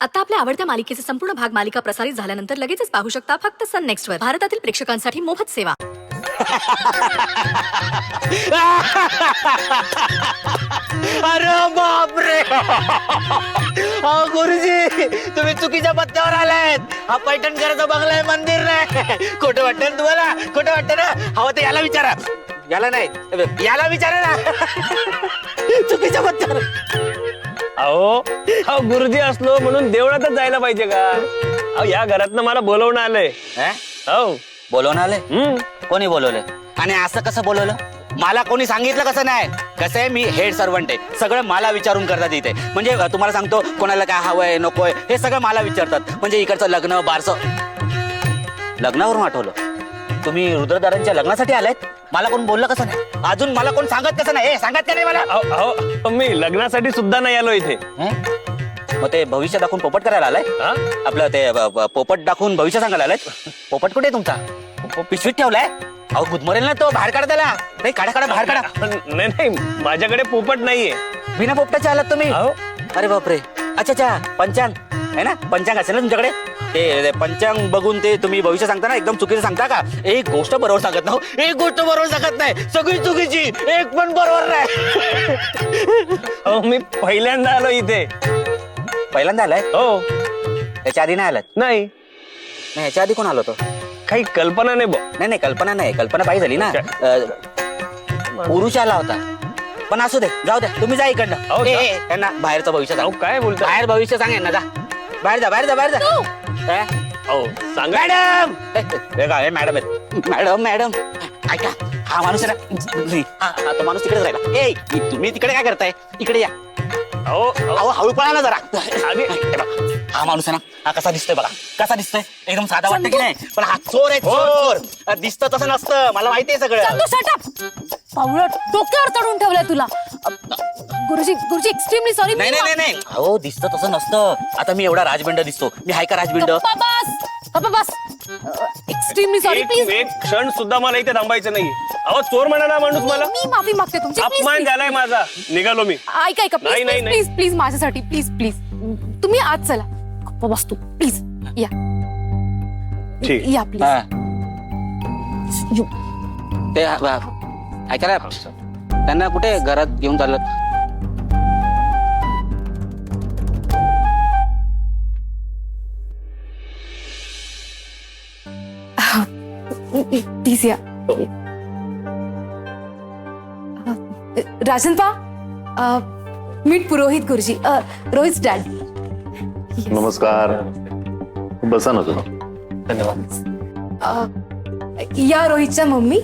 आता आपल्या आवडत्या मालिकेचे संपूर्ण भाग मालिका प्रसारित झाल्यानंतर लगेचच पाहू शकता फक्त सन नेक्स्ट वर. भारतातील प्रेक्षकांसाठी मोफत सेवा. अरे बापरे. गुरुजी तुम्ही चुकीच्या पत्त्यावर आलायत. हा पैठणकरांचा बंगला आहे, मंदिर नाही. खोटं वाटतं ना तुम्हाला? खोटं वाटतं ना? हवं ते याला विचारा. याला नाही, याला विचारा ना. चुकीच्या पत्त्यावर. अहो गुरुजी असलो म्हणून देवळातच जायला पाहिजे का? अहो या घरातनं मला बोलवणं आलंय. हो बोलवून आले? कोणी बोलवलं? आणि असं कसं बोलवलं? मला कोणी सांगितलं कसं नाही? कसं आहे, मी हेड सर्वंट आहे. सगळं मला विचारून करतात इथे. म्हणजे तुम्हाला सांगतो, कोणाला काय हवंय नकोय हे सगळं मला विचारतात. म्हणजे इकडचं लग्न बारसं. लग्नावरून आठवलं, तुम्ही रुद्रदारांच्या लग्नासाठी आलायत? मला कोण बोललं कसं नाही? अजून मला कोण सांगत कसं नाही? सांगत का नाही मला? अहो मी लग्नासाठी सुद्धा नाही आलो इथे. मग ते भविष्य दाखवून पोपट करायला आलाय? आपलं ते पोपट दाखवून भविष्य सांगायला आलाय? पोपट कुठे तुमचा? पिशवीत ठेवलाय? अहो गुदमरेल ना तो. बाहेर काढा त्याला. नाही, काढा काढा, बाहेर काढा. नाही माझ्याकडे पोपट नाहीये. बिना पोपटाचे आलात तुम्ही? अरे बापरे. अच्छा अच्छा, पंचांग आहे ना? पंचांग असेल ना तुमच्याकडे? ते पंचांग बघून ते तुम्ही भविष्य सांगता ना, एकदम चुकीचं सांगता का? एक गोष्ट बरोबर सांगत ना. एक गोष्ट बरोबर सांगत नाही, सगळी चुकीची. एक पण बरोबर नाही. अहो मी पहिल्यांदा आलो इथे. पहिल्यांदा आलाय? हो. त्याच्या आधी नाही आलात? नाही. ह्याच्या आधी कोण आलो होतो? काही कल्पना नाही. नाही कल्पना नाही. कल्पना पाहिजे झाली ना. पुरुष आला होता. पण असू दे, जाऊ द्या. तुम्ही जा इकडनं. त्यांना बाहेरचं भविष्य सांग. काय बोलतो? बाहेर भविष्य सांगेन ना. जा बाहेर जा, बाहेर जा, बाहेर जा. सांगा मॅडम. मॅडम मॅडम मॅडम ऐका, हा माणूस आहे ना, हा तो माणूस तिकडेच राहिला. ए तुम्ही तिकडे काय करताय? इकडे या. अहो हळूपणा ना जरा. हा माणूस आहे ना, हा कसा दिसतोय बघा. कसा दिसतोय? एकदम साधा वाटतं की नाही? पण हा चोर आहे, चोर. दिसतं तसं नसतं. मला माहितीये सगळं. पावळट डोक्यावर चढून ठेवलंय तुला. गुरुजी गुरुजी एक्स्ट्रीमली सॉरी. नाही अहो दिसतं तसं नसतं. आता मी एवढा राजबिंड दिसतो. मी हाय का राजबिंड? बस एक्स्ट्रीमली सॉरी प्लीज. एक क्षण सुद्धा मला इथे थांबायचं नाही. अहो चोर म्हणाला माणूस मला. मी माफी मागते तुमची. अपमान झालाय माझा. निघालो मी. ऐका नाही. प्लीज प्लीज माझ्यासाठी प्लीज प्लीज तुम्ही आज चला. बस तू प्लीज या. ठीक. या प्लीज. ते ऐका ना, त्यांना कुठे घरात घेऊन चालत? प्लीज या. राजन पा, मीट पुरोहित गुरुजी. रोहित डॅड. नमस्कार. बसा ना तुम्ही. धन्यवाद. या रोहितच्या मम्मी.